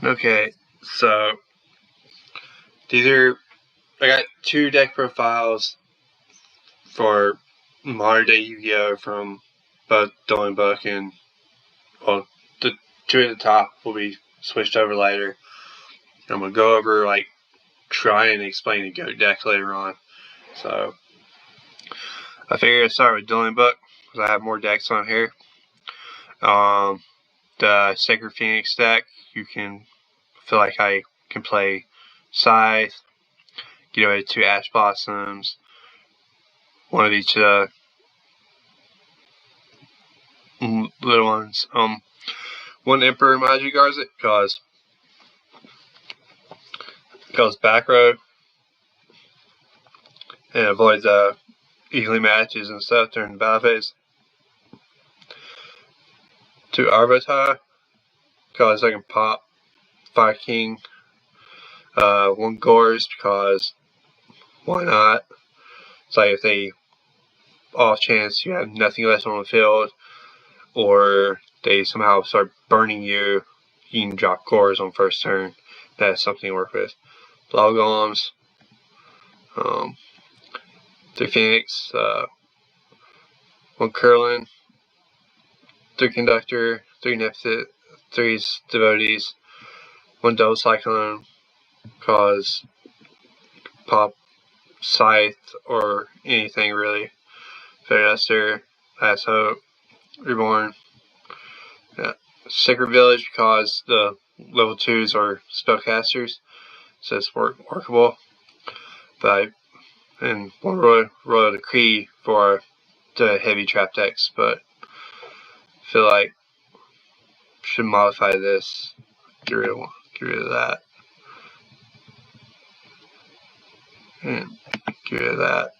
Okay, so I got two deck profiles for modern day Yu-Gi-Oh! From both Dueling Book and, well, the two at the top will be switched over later. I'm going to go over, try and explain the GOAT deck later on. So, I figured I'd start with Dueling Book, because I have more decks on here. The Sacred Phoenix deck, feel like I can play Scythe, get away with 2 Ash Blossoms, one of each little ones. One Emperor Magic guards it because back row and avoids easily matches and stuff during the battle phase. 2 Arbotai because I can pop Fire King. 1 Gorz because why not? It's like if they off chance you have nothing left on the field, or they somehow start burning you, you can drop Gorz on first turn. That's something to work with. Lava Golems, 3 Phoenix, 1 Curlin, 3 Conductor, 3 Nephthys, 3 Devotees, 1 Double Cyclone, cause pop Scythe or anything really. Fairyduster, Last Hope, Reborn. Yeah. Sacred Village because the level 2s are spellcasters, so it's workable. And 1 Royal Decree for the heavy trap decks, but I feel like should modify this. Get rid of that. And get rid of that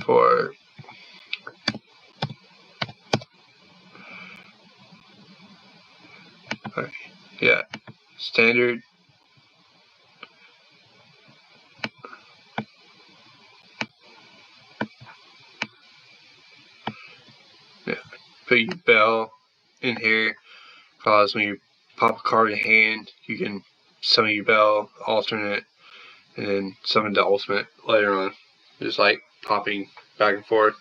for yeah, standard. Yeah, put your bell in here because when you pop a card in hand, you can summon your bell, alternate, and then summon the ultimate later on. Just like popping back and forth.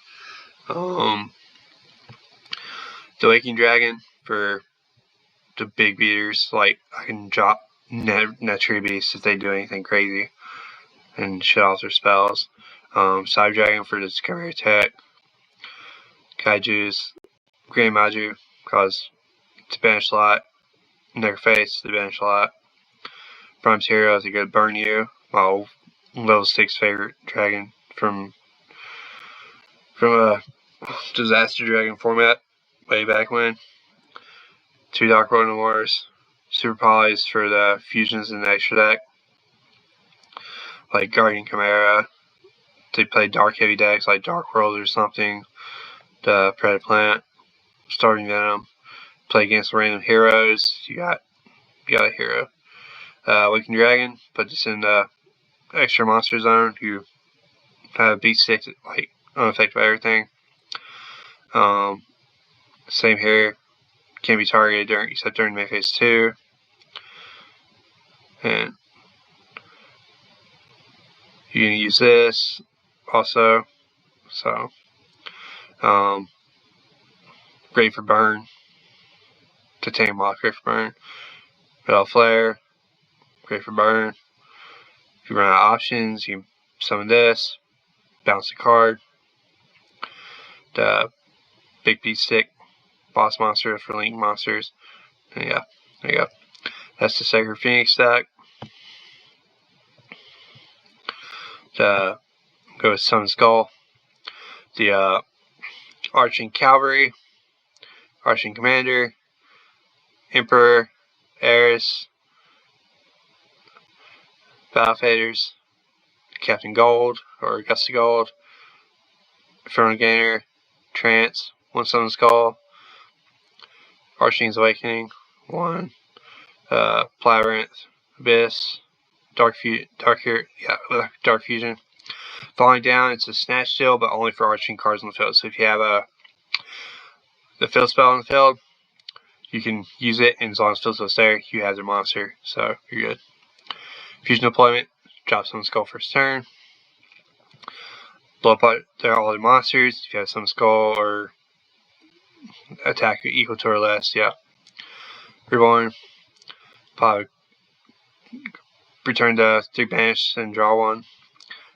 The Waking Dragon for the big beaters, like I can drop Natural Beasts if they do anything crazy and shut off their spells. Cyber Dragon for the Discovery Attack. Kaiju's Grand Maju because it's banish a lot. Never face, they banish a lot. Prime's Hero, they go burn you. My level 6 favorite dragon from a Disaster Dragon format way back when. 2 Dark World Noirs. Super Polys for the fusions in the extra deck. Like Guardian Chimera. They play dark heavy decks like Dark World or something. The Predator Plant. Starting Venom. Play against random heroes. You got a hero. Waking Dragon. Put this in the extra monster zone. You have a beat stick like unaffected by everything. Same here. Can't be targeted except during main phase 2. And you can use this also. So great for burn. Titanium Lock, great for burn. Metal Flare, great for burn. If you run out of options, you summon this, bounce a card. The Big Beat Stick boss monster for link monsters. And yeah, there you go. That's the Sacred Phoenix deck. Go with Summon Skull. The Arching Cavalry, Arching Commander, Emperor, Eris, Battle Faders, Captain Gold or Gusty Gold, Inferno Gainer, Trance, 1 Summon Skull, Arching's Awakening, 1, Labyrinth, Abyss, Dark Fusion. Falling down, it's a snatch steal, but only for Arching cards on the field. So if you have the field spell on the field, you can use it, and as long as Phil's there, you have their monster, so you're good. Fusion deployment, drop someone's skull first turn. Blow up all their monsters. If you have some skull or attack equal to or less, yeah. Reborn, probably return to 3 banish and draw 1.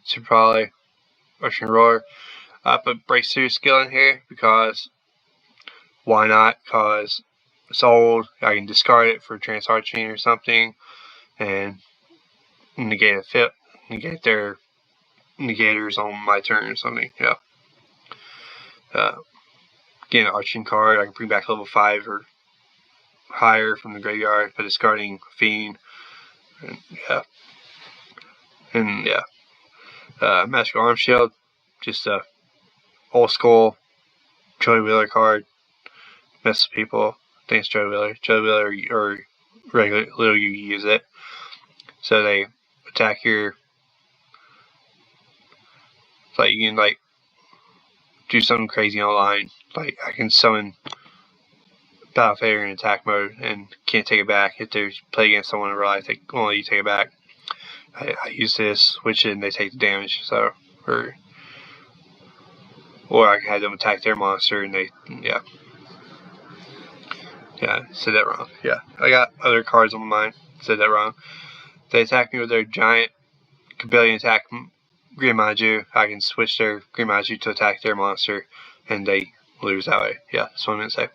Super Poly, Russian Roar. I put Breakthrough skill in here because why not? Because it's old. I can discard it for Trance Arching or something and negate their negators on my turn or something. Yeah. Get an Arching card. I can bring back level 5 or higher from the graveyard by discarding Fiend. And yeah. Magical Arm Shield. Just a old school Joey Wheeler card. Mess with people. I think it's Joey Wheeler. Joey Wheeler or regularly you use it. So they attack your. Like you can like do something crazy online. Like I can summon Battle Fader in attack mode and can't take it back. If they play against someone in real life, they won't let you take it back. I use this, switch it, and they take the damage. So or I can have them attack their monster and they said that wrong. Yeah, I got other cards on my mind. Said that wrong. They attack me with their giant Kabalion attack Green Maju. I can switch their Green Maju to attack their monster, and they lose that way. Yeah, that's what I'm gonna say.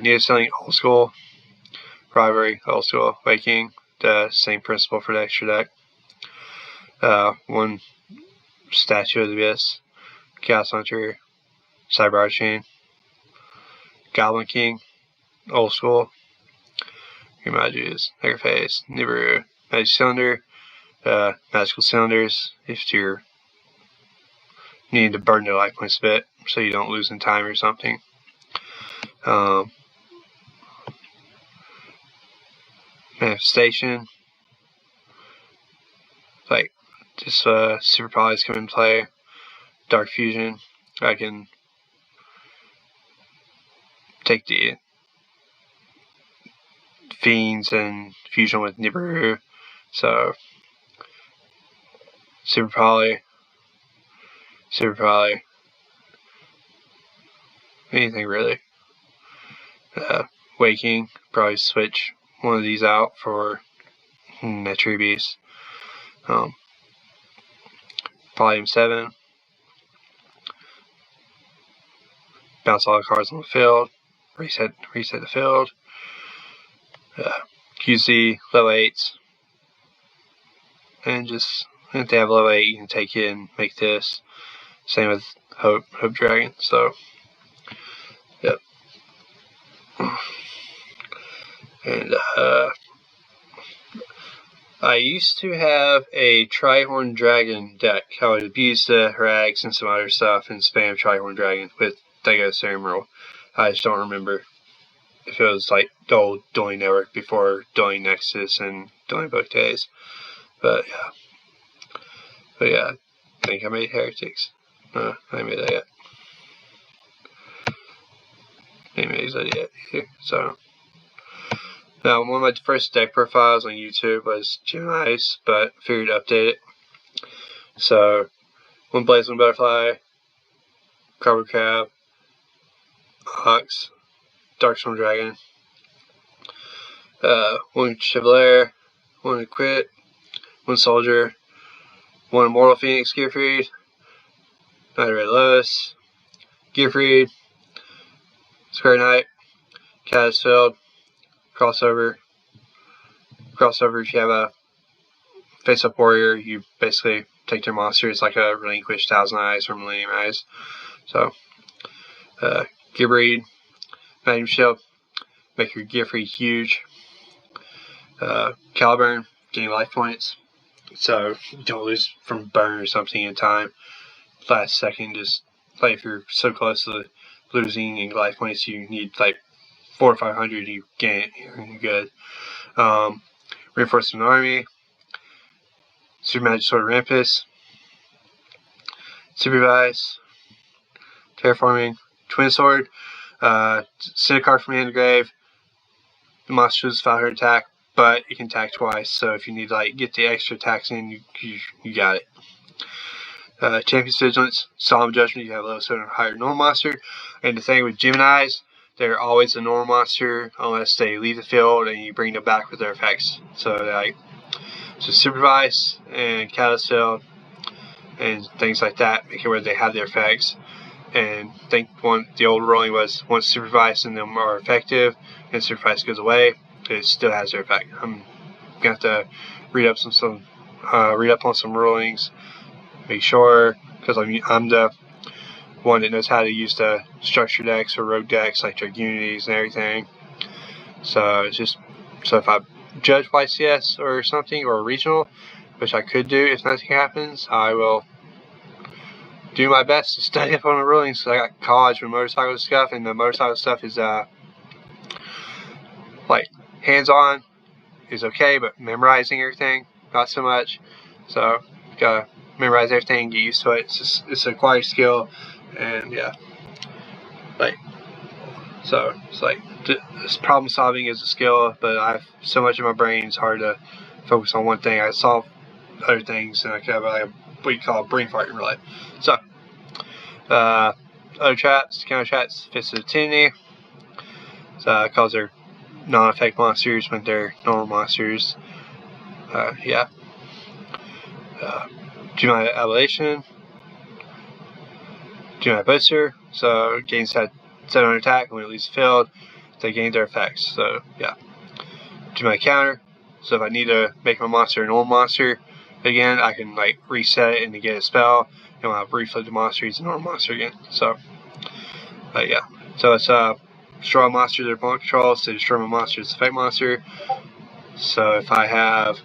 Need selling old school, rivalry, old school, Waking. The same principle for the extra deck. 1 Statue of the Abyss, Chaos Hunter, Cyber Arching, Goblin King, old school. Green Maju's, Necrophase, Nibiru, Magic Cylinder. Magical Cylinders if you're needing to burn their life points a bit so you don't lose in time or something. Manifestation, like just Super Poly's come into play. Dark Fusion, I can take the Fiends and fusion with Nibiru, so Super Poly, anything really. Waking, probably switch one of these out for Tree Beast. Volume 7. Bounce all the cards on the field. Reset the field. QC level 8s. And just if they have level 8, you can take it and make this. Same with Hope Dragon. So, yep. And I used to have a Trihorn Dragon deck. I would abuse the Harags and some other stuff and spam Trihorn Dragon with Dago Cerebral. I just don't remember if it was like the old Dueling Network before Dueling Nexus and Dueling Book days. But yeah. I think I made Heretics. No, I haven't made that yet. I haven't made that yet either. So. Now, one of my first deck profiles on YouTube was Gemini's, but I figured to update it. So, 1 Blaze, 1 Butterfly, Carbon Crab, Ox, Darkstorm Dragon, 1 Chevalier, 1 Equip, 1 Soldier, 1 Immortal Phoenix Gearfried, Knight of Red Lotus, Gearfried, Square Knight, Caddisfield, Crossover. If you have a face-up warrior, you basically take their monster. It's like a relinquished Thousand Eyes or Millennium Eyes. So, Gearbreed, Magnum Shield, make your Gearfried huge. Caliburn, gain life points. So, you don't lose from burn or something in time. Last second, just like if you're so close to losing in life points, you need like 400 or 500, you gain it, you're good. Reinforcement Army, Super Magic Sword Rampus, Supervise, Terraforming, Twin Sword. Send a card from hand to grave. The monster does 500 attack, but it can attack twice. So if you need to like get the extra attacks in, you got it. Champion's Vigilance, Solemn Judgment, you have level 7 or higher normal monster. And the thing with Geminis, they're always a normal monster unless they leave the field and you bring them back with their effects. So like, Supervise and Catalyst Field and things like that, make it where they have their effects. And I think the old ruling was once Supervise and them are effective and Supervise goes away, it still has their effect. I'm gonna have to read up on some rulings, make sure, because I'm the one that knows how to use the structure decks or rogue decks like Dragunities and everything. So it's just if I judge YCS or something or a regional, which I could do if nothing happens, I will do my best to study up on the rulings. So I got college with motorcycle stuff, and the motorcycle stuff is like hands-on is okay, but memorizing everything not so much. So gotta memorize everything, get used to it. It's an acquired skill, and yeah, like so it's like this problem solving is a skill, but I have so much in my brain it's hard to focus on one thing. I solve other things, and I can have like what you call a brain fart in real life. So other traps, counter traps, Fist of Tyranny. So cause they're non-effect monsters when they're normal monsters. Yeah. Gemini Ablation. Gemini Booster. So gains that 700 attack when it leaves the field. They gain their effects. So yeah. Gemini Counter. So if I need to make my monster a normal monster again, I can like reset it and to get a spell, and when I reflip the monster, he's a normal monster again. So yeah. So it's destroy monsters or opponent controls to destroy my monster's effect monster. So if I have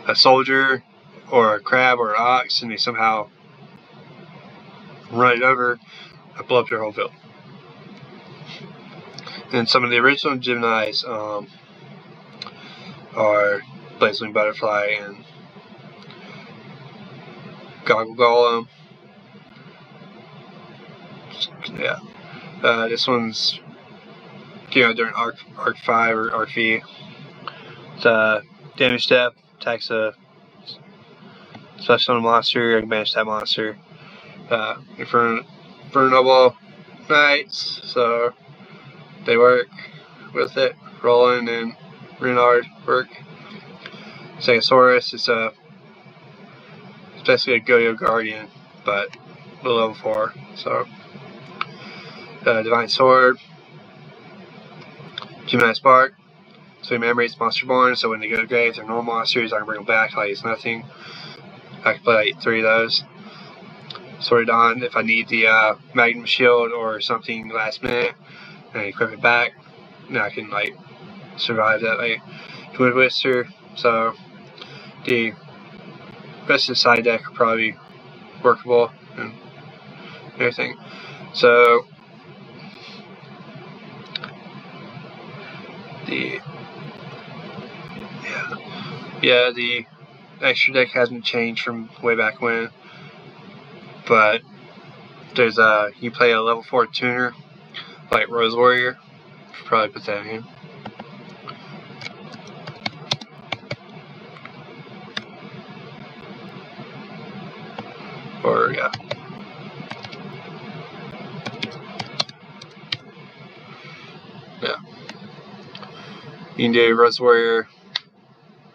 a soldier or a crab or an ox and they somehow run it over, I blow up their whole field. And some of the original Geminis are Blazewing Butterfly and Goggle Golem. Yeah. This one's during Arc 5 or Arc V. It's damage step, attacks a special on a monster, I can banish that monster. Infernoble Knights, so they work with it. Roland and Renard work. Stegosaurus, it's basically a Go-Yo Guardian, but the level 4. So Divine Sword, Gemini Spark. So he memories Monster Born, so when they go to grave, they're normal monsters, I can bring them back like it's nothing. I can play like 3 of those. Sword of Dawn, if I need the Magnum Shield or something last minute, and equip it back, then I can like survive that like Twin Twister. So the rest of the side deck are probably workable and everything. So the extra deck hasn't changed from way back when, but there's you play a level 4 tuner like Rose Warrior. Should probably put that in. Or yeah. You can do Rose Warrior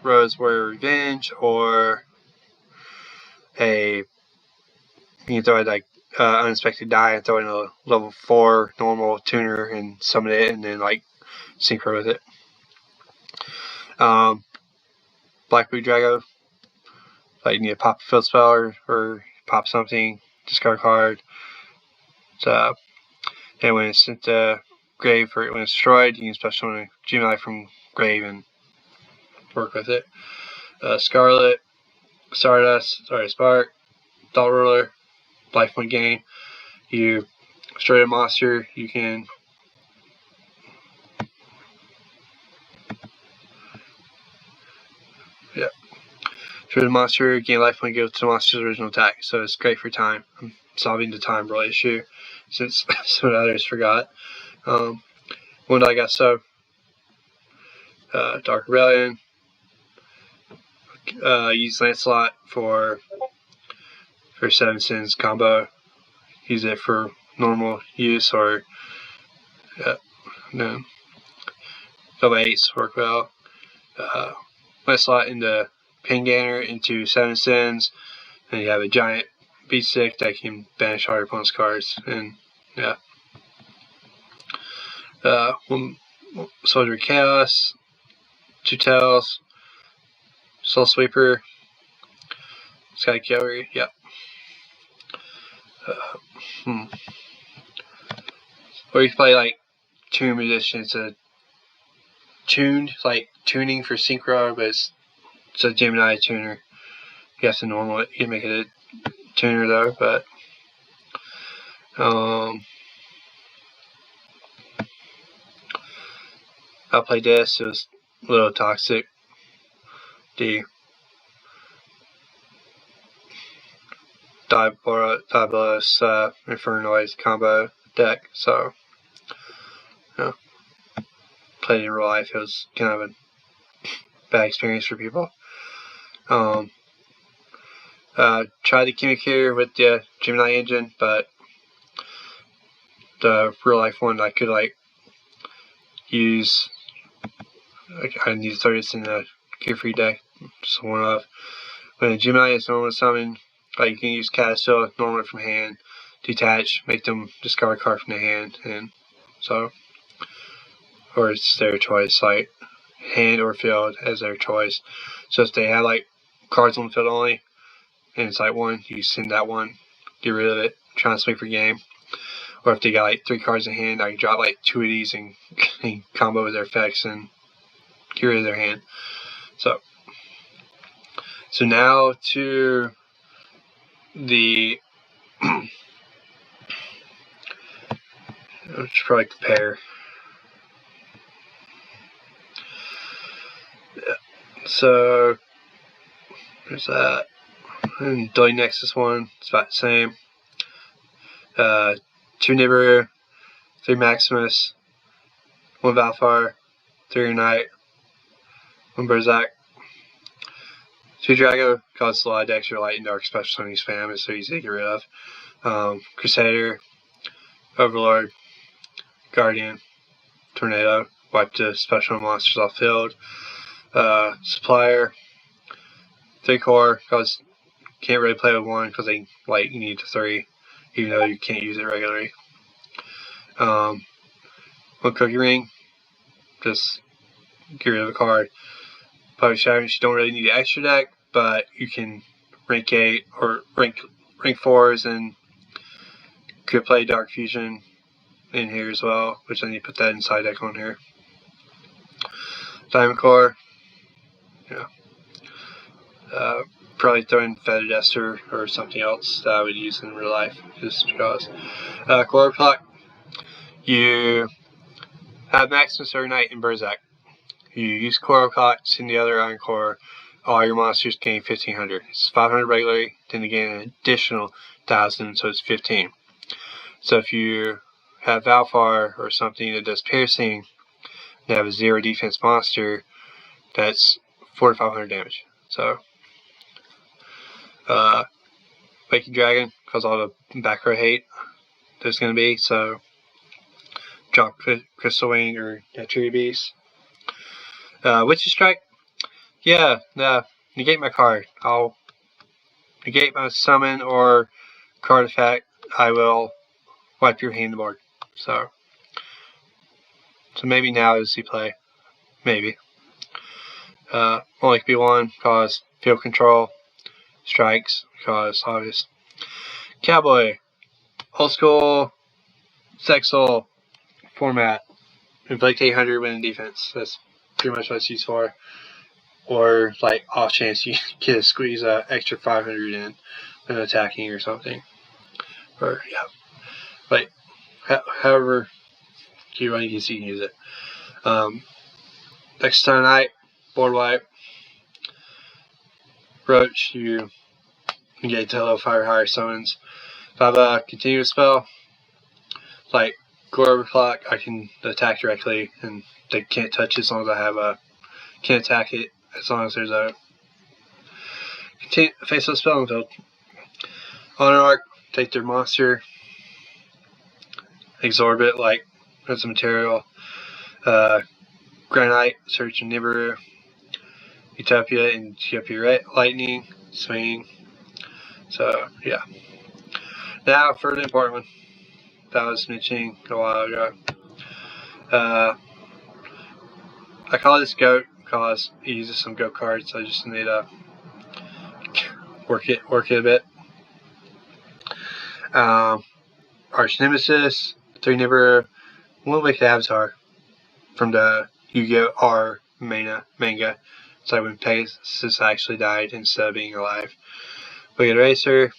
Revenge, or you can throw it like Unexpected Die and throw in a level 4 normal tuner and summon it and then like synchro with it. Black Blue Drago, like you need to pop a field spell or pop something, discard a card. So then when it's sent to grave or when it's destroyed, you can special summon a Gemini from grave and work with it. Scarlet, Stardust, Spark, Thought Ruler, life point gain. You destroy a monster, you can destroy the monster, gain life point, give to the monster's original attack. So it's great for time. I'm solving the time roll issue. since some of the others forgot. One I got so Dark Rebellion. Use Lancelot for 7 Sins combo. Use it for normal use or no. Double 8s work well. Lancelot into Pingainer into 7 Sins, and you have a giant beat stick that can banish all your opponent's cards. And yeah. Soldier Chaos, 2 Tails, Soul Sweeper, Sky Killer, yep. Or you can play like Tomb Edition. It's a tuned, like tuning for Synchro, but it's a Gemini tuner. You have to normal it. You can make it a tuner though, but I played this. It was a little toxic. The Diabolus Infernoid combo deck. So, played it in real life. It was kind of a bad experience for people. Tried the Communicator with the Gemini engine, but the real life one I could like use. I need to throw this in the Gear Free deck. Just one of. When a Gemini is normal summon, like you can use Caterpillar normally from hand, detach, make them discard a card from the hand, and so, or it's their choice, like hand or field as their choice. So if they have like cards on the field only, and it's like one, you send that one, get rid of it, try and swing for game. Or if they got like 3 cards in hand, I can drop like 2 of these and combo with their effects and get rid of their hand. So now to the let's probably compare. Yeah. So there's that. And Dwelling Nexus one, it's about the same. 2 Nibiru, 3 Maximus, 1 Valfar, 3 Unite, 1 Berserk, 2 Drago, causes a lot of decks are light and dark, especially when you spam. It's so easy to get rid of. Crusader, Overlord, Guardian, Tornado, wipe the special monsters off field. Supplier, 3 core, because can't really play with 1 because they like you need 3, even though you can't use it regularly. 1 Cookie Ring, just get rid of a card. Public Shatters, you don't really need the extra deck, but you can rank 8 or rank 4s and could play Dark Fusion in here as well, which I need to put that inside deck on here. Diamond Core, probably throw in Feather Duster or something else that I would use in real life, just because. Core Clock, you have Maximus or Knight in Berserk. You use Core Clock, send the other Encore, all your monsters gain 1500. It's 500 regularly, then they gain an additional 1000, so it's 15. So if you have Valfar or something that does piercing, they have a 0 defense monster, that's 400 to 500 damage. So, Waking Dragon, cause all the back row hate there's going to be, so drop Crystal Wing or Tree Beast. Witch's Strike, yeah, negate my card. I'll negate my summon or card effect. I will wipe your hand board. So maybe now is the play. Maybe. Only could be 1, cause field control. Strikes, cause obvious. Cowboy, old school, Sexal format. Inflict 800 win defense. That's pretty much what it's used for. Or like off chance you can squeeze a extra 500 in when attacking or something. Or yeah, like however you run, you can use it. Next turn night, board wipe. Roach, you negate Tello, fire higher summons. If I have a continuous spell, like go overclock, I can attack directly, and they can't touch it as long as I have a can't attack it as long as there's a faceless spell on the field. Honor Arc, take their monster, absorb it like as a material. Granite, search in Nibiru, Utopia, and Utopia Lightning, swing. So yeah. Now for the important one that I was mentioning a while ago. I call this GOAT because it uses some GOAT cards. I just need to work it a bit. Arch Nemesis, 3 Nibiru, 1 Wicked Avatar from the Yu-Gi-Oh! R manga. It's like when Pegasus actually died instead of being alive. Wicked Racer,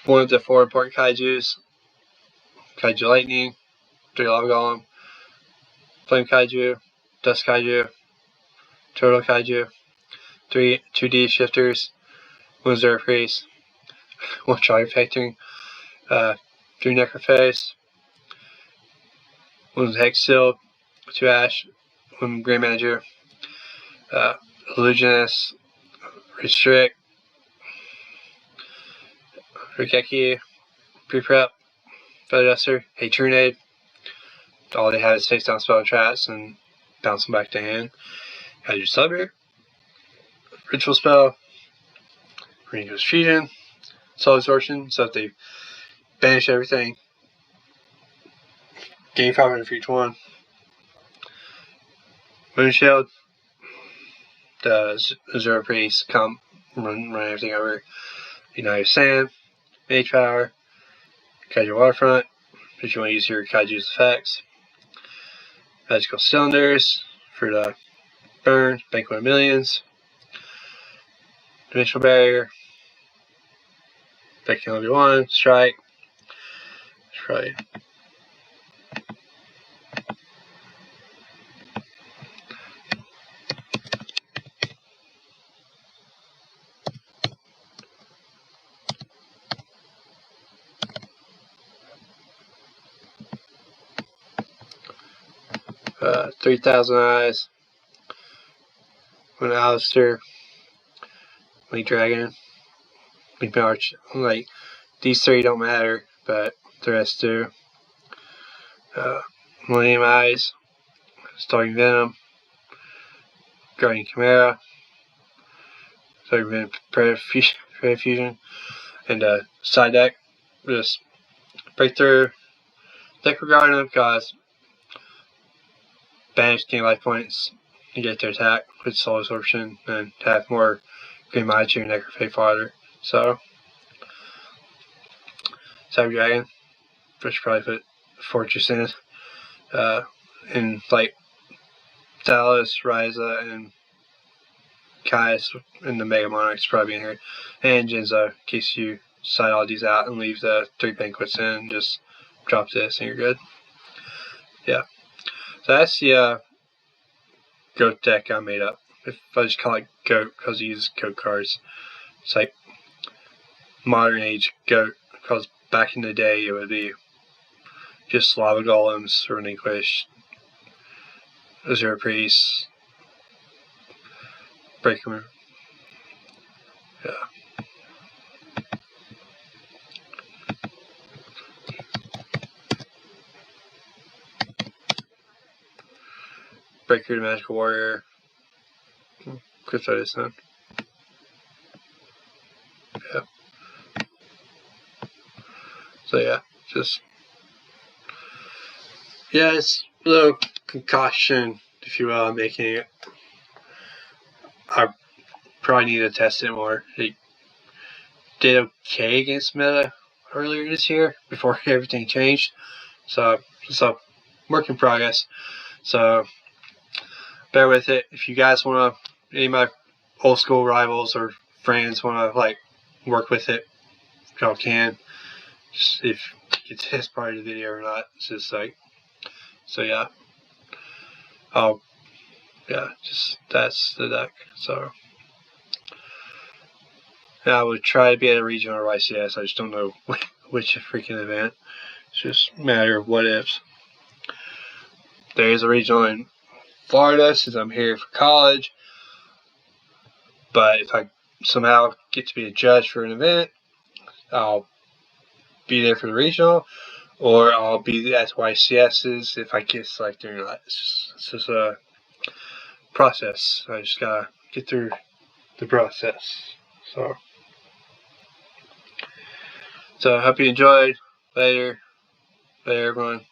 1 of the 4 important kaijus. Kaiju Lightning, 3 Lava Golem, Flame Kaiju, Dust Kaiju, Turtle Kaiju, 3 2D shifters, 1 Zero Priest, 1 Tribe Factoring, 3 Necrophase, 1 Hex Seal, 2 Ash, 1 Grand Manager, Illusionist, Restrict, Rikeki, Pre-Prep, Feather Duster, Hatronade. All they have is face down spell and traps and bounce them back to hand. Kaiju Subber, Ritual Spell, Ringo's Fusion, Soul Absorption, so if they banish everything, gain 500 for each one. Moonshield, the Zero Priest, come run everything over. United Sand, Mage Power, Kaiju Waterfront, if you want to use your Kaiju's effects. Magical Cylinders for the burn, Banquet of Millions, Dimensional Barrier, Becking Obi-Wan, Strike, probably uh, 3,000 Eyes, One Alistair, Link Dragon, Link March. Like, these 3 don't matter, but the rest do. Millennium Eyes, Starting Venom, Guardian Chimera, Starting Venom Predator Fusion, and side deck. Just break through, deck regarding them because banish gain life points and get their attack with Soul Absorption and have more Green Maichu and Necrophage fodder. So, Cyber Dragon, which probably put Fortress in. And like Dallas, Ryza, and Caius and the Mega Monarchs probably in here. And Jinzo, in case you side all these out and leave the 3 Banquets in, just drop this and you're good. Yeah. So that's the GOAT deck I made up. If I just call it GOAT because I use GOAT cards. It's like modern age GOAT because back in the day it would be just Lava Golems, Relinquish, Zero Priest, Breaker. Yeah. Breaker to Magical Warrior. Could throw this in. Yeah. So yeah, just it's a little concoction, if you will, I'm making it. I probably need to test it more. It did okay against meta earlier this year before everything changed. So it's a work in progress. So bear with it. If you guys want to, any of my old school rivals or friends want to like work with it, y'all can. Just if you get to this part of the video or not, it's just like, so yeah. Just that's the deck. So I would try to be at a regional or YCS. I just don't know which freaking event. It's just a matter of what ifs. There is a regional in Florida since I'm here for college. But if I somehow get to be a judge for an event, I'll be there for the regional, or I'll be at YCS's if I get selected or not. It's just a process. I just gotta get through the process. So I hope you enjoyed. Later everyone.